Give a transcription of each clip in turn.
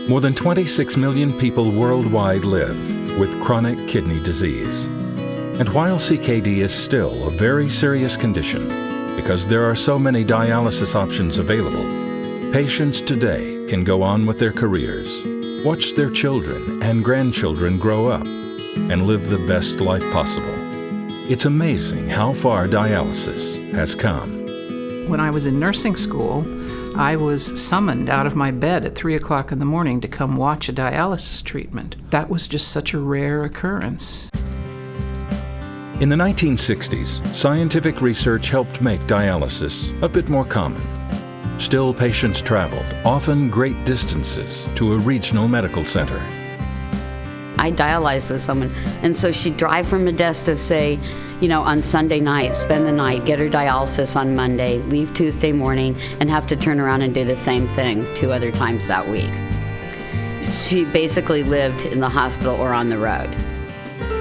More than 26 million people worldwide live with chronic kidney disease. And while CKD is still a very serious condition, because there are so many dialysis options available, patients today can go on with their careers, watch their children and grandchildren grow up, and live the best life possible. It's amazing how far dialysis has come. When I was in nursing school, I was summoned out of my bed at 3 o'clock in the morning to come watch a dialysis treatment. That was just such a rare occurrence. In the 1960s, scientific research helped make dialysis a bit more common. Still, patients traveled, often great distances, to a regional medical center. I dialyzed with someone, and so she'd drive from Modesto, say, on Sunday night, spend the night, get her dialysis on Monday, leave Tuesday morning, and have to turn around and do the same thing 2 other times that week. She basically lived in the hospital or on the road.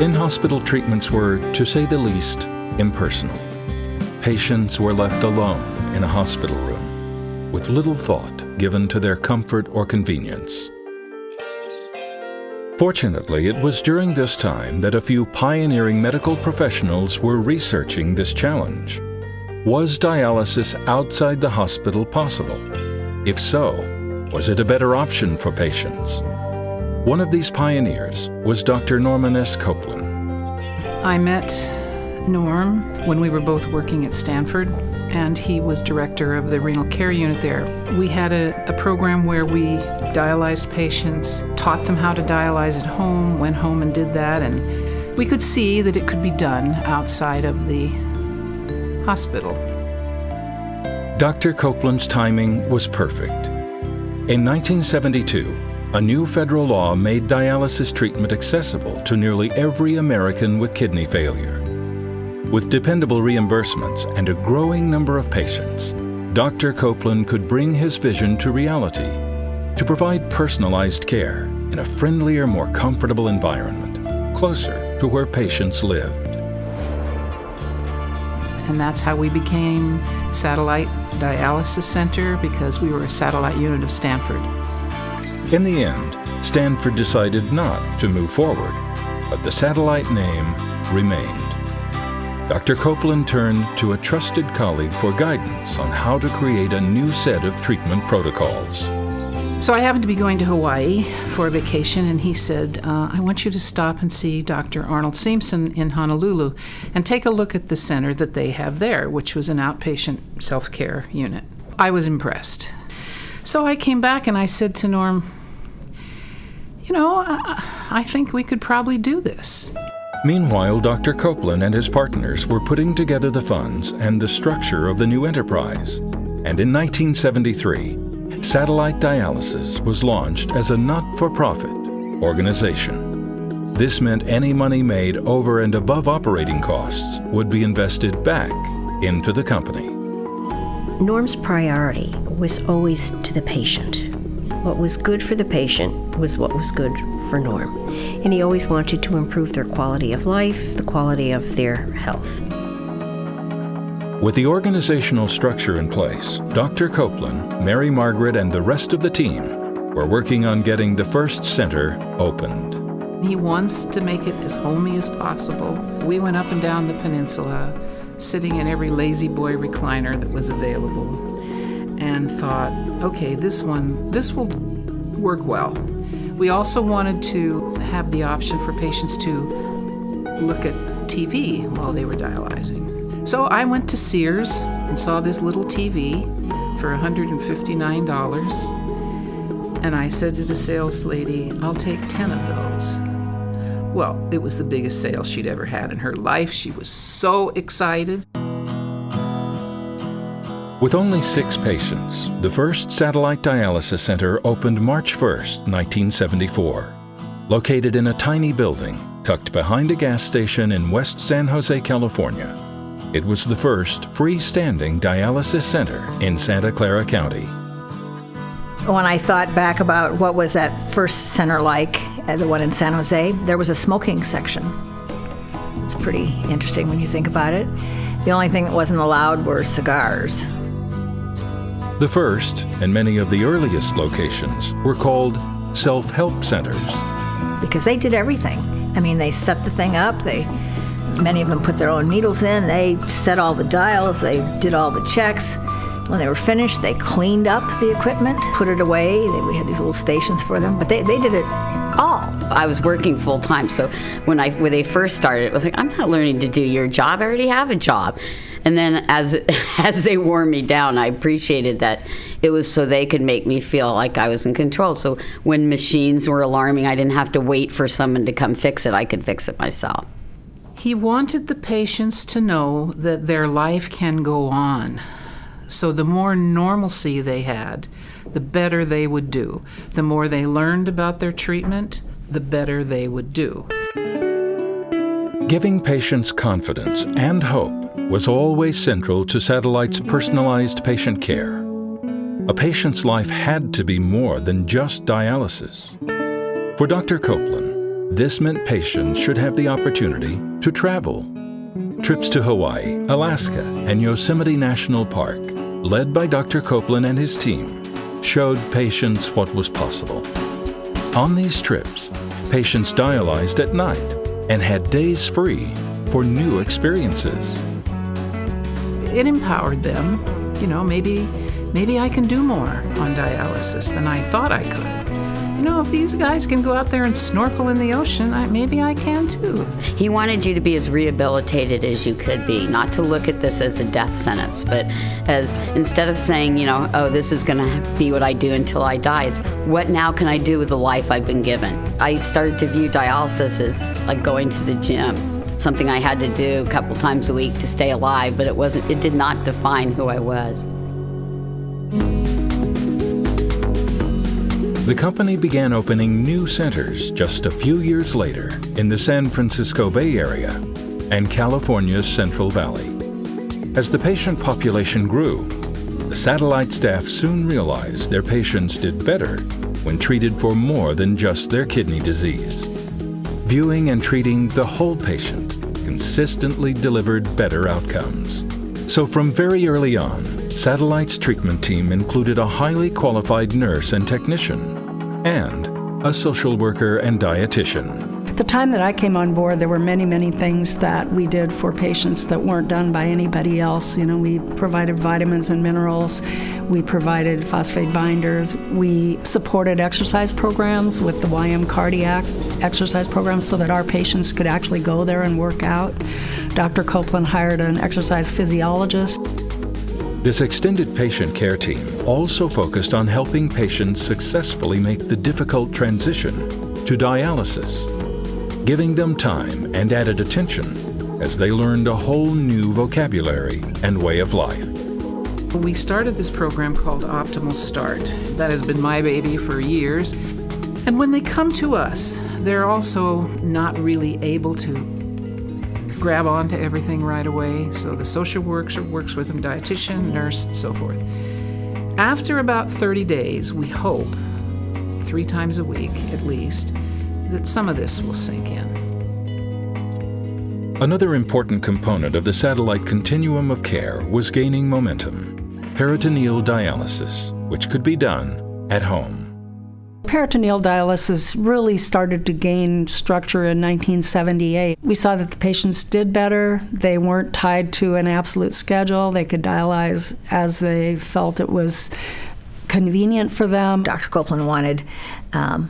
In-hospital treatments were, to say the least, impersonal. Patients were left alone in a hospital room, with little thought given to their comfort or convenience. Fortunately, it was during this time that a few pioneering medical professionals were researching this challenge. Was dialysis outside the hospital possible? If so, was it a better option for patients? One of these pioneers was Dr. Norman S. Copeland. I met Norm when we were both working at Stanford, and he was director of the renal care unit there. We had a program where we dialyzed patients, taught them how to dialyze at home, went home and did that, and we could see that it could be done outside of the hospital. Dr. Copeland's timing was perfect. In 1972, a new federal law made dialysis treatment accessible to nearly every American with kidney failure. With dependable reimbursements and a growing number of patients, Dr. Copeland could bring his vision to reality, to provide personalized care in a friendlier, more comfortable environment, closer to where patients lived. And that's how we became Satellite Dialysis Center, because we were a satellite unit of Stanford. In the end, Stanford decided not to move forward, but the satellite name remained. Dr. Copeland turned to a trusted colleague for guidance on how to create a new set of treatment protocols. So I happened to be going to Hawaii for a vacation, and he said, I want you to stop and see Dr. Arnold Simpson in Honolulu and take a look at the center that they have there, which was an outpatient self-care unit. I was impressed. So I came back and I said to Norm, I think we could probably do this. Meanwhile, Dr. Copeland and his partners were putting together the funds and the structure of the new enterprise. And in 1973, Satellite Dialysis was launched as a not-for-profit organization. This meant any money made over and above operating costs would be invested back into the company. Norm's priority was always to the patient. What was good for the patient was what was good for Norm. And he always wanted to improve their quality of life, the quality of their health. With the organizational structure in place, Dr. Copeland, Mary Margaret, and the rest of the team were working on getting the first center opened. He wants to make it as homey as possible. We went up and down the peninsula, sitting in every lazy boy recliner that was available, and thought, okay, this will work well. We also wanted to have the option for patients to look at TV while they were dialyzing. So I went to Sears and saw this little TV for $159, and I said to the sales lady, I'll take 10 of those. Well, it was the biggest sale she'd ever had in her life. She was so excited. With only 6 patients, the first satellite dialysis center opened March 1st, 1974. Located in a tiny building tucked behind a gas station in West San Jose, California, it was the first freestanding dialysis center in Santa Clara County. When I thought back about what was that first center like, the one in San Jose, there was a smoking section. It's pretty interesting when you think about it. The only thing that wasn't allowed were cigars. The first and many of the earliest locations were called self-help centers. Because they did everything. I mean, they set the thing up. Many of them put their own needles in. They set all the dials. They did all the checks. When they were finished, they cleaned up the equipment, put it away. We had these little stations for them, but they did it all. I was working full time, so when they first started, it was like, I'm not learning to do your job. I already have a job. And then as they wore me down, I appreciated that it was so they could make me feel like I was in control. So when machines were alarming, I didn't have to wait for someone to come fix it. I could fix it myself. He wanted the patients to know that their life can go on. So the more normalcy they had, the better they would do. The more they learned about their treatment, the better they would do. Giving patients confidence and hope was always central to Satellite's personalized patient care. A patient's life had to be more than just dialysis. For Dr. Copeland, this meant patients should have the opportunity to travel. Trips to Hawaii, Alaska, and Yosemite National Park, led by Dr. Copeland and his team, showed patients what was possible. On these trips, patients dialyzed at night and had days free for new experiences. It empowered them. You know, maybe I can do more on dialysis than I thought I could. You know, if these guys can go out there and snorkel in the ocean, maybe I can too. He wanted you to be as rehabilitated as you could be, not to look at this as a death sentence, but as instead of saying, you know, oh, this is going to be what I do until I die, it's what now can I do with the life I've been given? I started to view dialysis as like going to the gym, something I had to do a couple times a week to stay alive, but it did not define who I was. The company began opening new centers just a few years later in the San Francisco Bay Area and California's Central Valley. As the patient population grew, the Satellite staff soon realized their patients did better when treated for more than just their kidney disease. Viewing and treating the whole patient consistently delivered better outcomes. So from very early on, Satellite's treatment team included a highly qualified nurse and technician, and a social worker and dietitian. At the time that I came on board, there were many, many things that we did for patients that weren't done by anybody else. You know, we provided vitamins and minerals. We provided phosphate binders. We supported exercise programs with the YM Cardiac exercise program so that our patients could actually go there and work out. Dr. Copeland hired an exercise physiologist. This extended patient care team also focused on helping patients successfully make the difficult transition to dialysis, giving them time and added attention as they learned a whole new vocabulary and way of life. We started this program called Optimal Start. That has been my baby for years. And when they come to us, they're also not really able to grab onto everything right away. So the social worker works with them, dietitian, nurse, and so forth. After about 30 days, we hope, 3 times a week at least, that some of this will sink in. Another important component of the Satellite continuum of care was gaining momentum: peritoneal dialysis, which could be done at home. Peritoneal dialysis really started to gain structure in 1978. We saw that the patients did better. They weren't tied to an absolute schedule. They could dialyze as they felt it was convenient for them. Dr. Copeland wanted the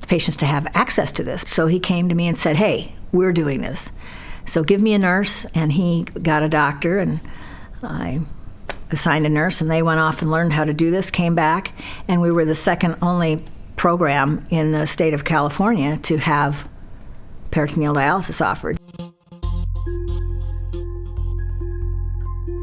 patients to have access to this. So he came to me and said, hey, we're doing this. So give me a nurse. And he got a doctor, and I assigned a nurse, and they went off and learned how to do this, came back, and we were the second only program in the state of California to have peritoneal dialysis offered.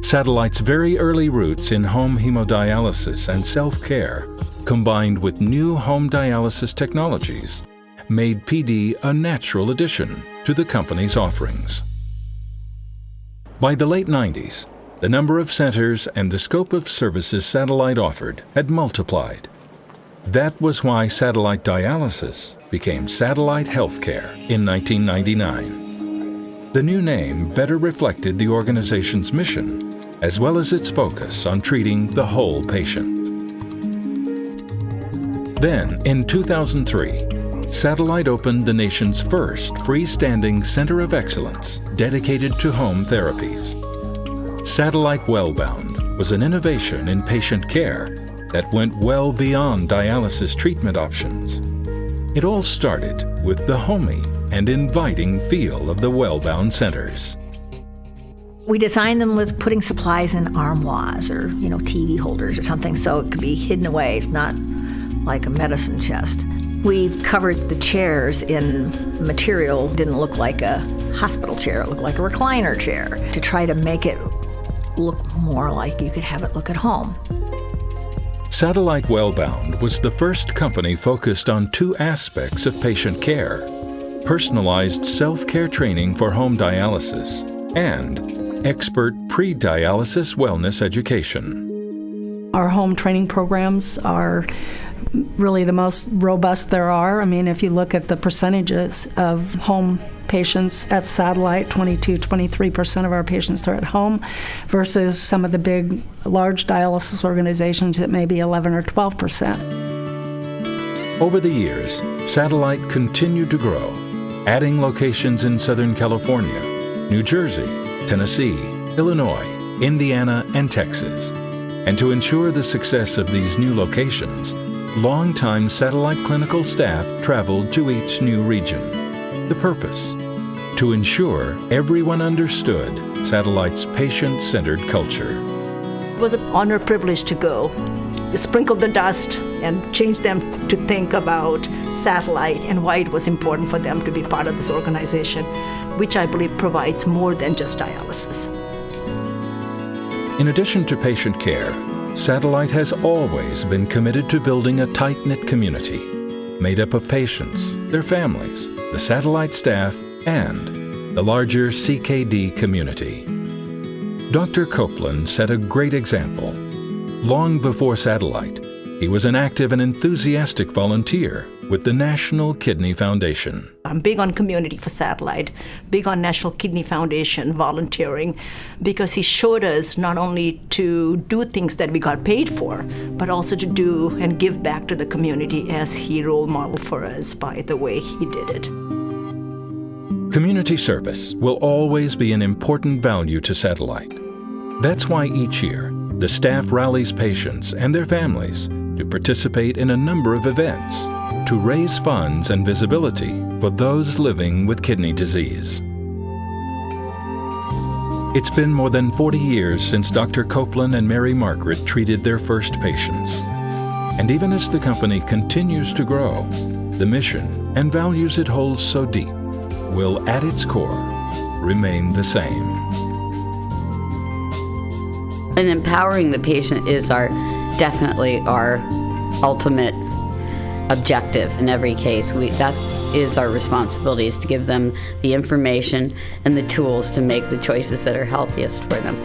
Satellite's very early roots in home hemodialysis and self-care, combined with new home dialysis technologies, made PD a natural addition to the company's offerings. By the late 90s, the number of centers and the scope of services Satellite offered had multiplied. That was why Satellite Dialysis became Satellite Healthcare in 1999. The new name better reflected the organization's mission, as well as its focus on treating the whole patient. Then, in 2003, Satellite opened the nation's first freestanding center of excellence dedicated to home therapies. Satellite Wellbound was an innovation in patient care that went well beyond dialysis treatment options. It all started with the homey and inviting feel of the Wellbound centers. We designed them with putting supplies in armoires or, TV holders or something so it could be hidden away. It's not like a medicine chest. We've covered the chairs in material that didn't look like a hospital chair. It looked like a recliner chair to try to make it look more like you could have it look at home. Satellite Wellbound was the first company focused on two aspects of patient care: personalized self-care training for home dialysis and expert pre-dialysis wellness education. Our home training programs are really the most robust there are. I mean, if you look at the percentages of home patients at Satellite, 23% of our patients are at home versus some of the big, large dialysis organizations that may be 11 or 12%. Over the years, Satellite continued to grow, adding locations in Southern California, New Jersey, Tennessee, Illinois, Indiana, and Texas. And to ensure the success of these new locations, longtime Satellite clinical staff traveled to each new region. The purpose? To ensure everyone understood Satellite's patient-centered culture. It was an honor privilege to go, to sprinkle the dust and change them to think about Satellite and why it was important for them to be part of this organization, which I believe provides more than just dialysis. In addition to patient care, Satellite has always been committed to building a tight-knit community made up of patients, their families, the Satellite staff, and the larger CKD community. Dr. Copeland set a great example. Long before Satellite, he was an active and enthusiastic volunteer with the National Kidney Foundation. I'm big on community for Satellite, big on National Kidney Foundation volunteering, because he showed us not only to do things that we got paid for, but also to do and give back to the community as he role modeled for us by the way he did it. Community service will always be an important value to Satellite. That's why each year, the staff rallies patients and their families to participate in a number of events to raise funds and visibility for those living with kidney disease. It's been more than 40 years since Dr. Copeland and Mary Margaret treated their first patients. And even as the company continues to grow, the mission and values it holds so deep will, at its core, remain the same. And empowering the patient is definitely our ultimate objective in every case. That is our responsibility, is to give them the information and the tools to make the choices that are healthiest for them.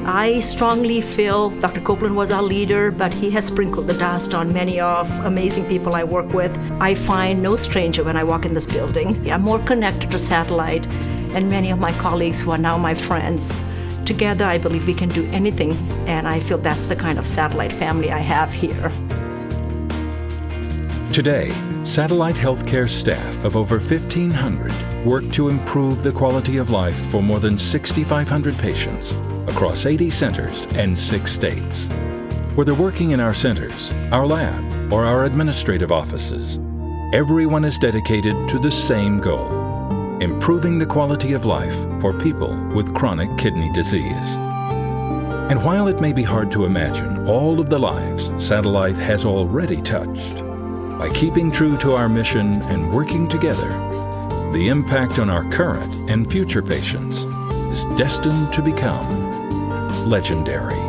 I strongly feel Dr. Copeland was our leader, but he has sprinkled the dust on many of amazing people I work with. I find no stranger when I walk in this building. I'm more connected to Satellite and many of my colleagues who are now my friends. Together, I believe we can do anything, and I feel that's the kind of Satellite family I have here. Today, Satellite Healthcare staff of over 1,500 work to improve the quality of life for more than 6,500 patients across 80 centers and 6 states. Whether working in our centers, our lab, or our administrative offices, everyone is dedicated to the same goal: improving the quality of life for people with chronic kidney disease. And while it may be hard to imagine all of the lives Satellite has already touched, by keeping true to our mission and working together, the impact on our current and future patients is destined to become legendary.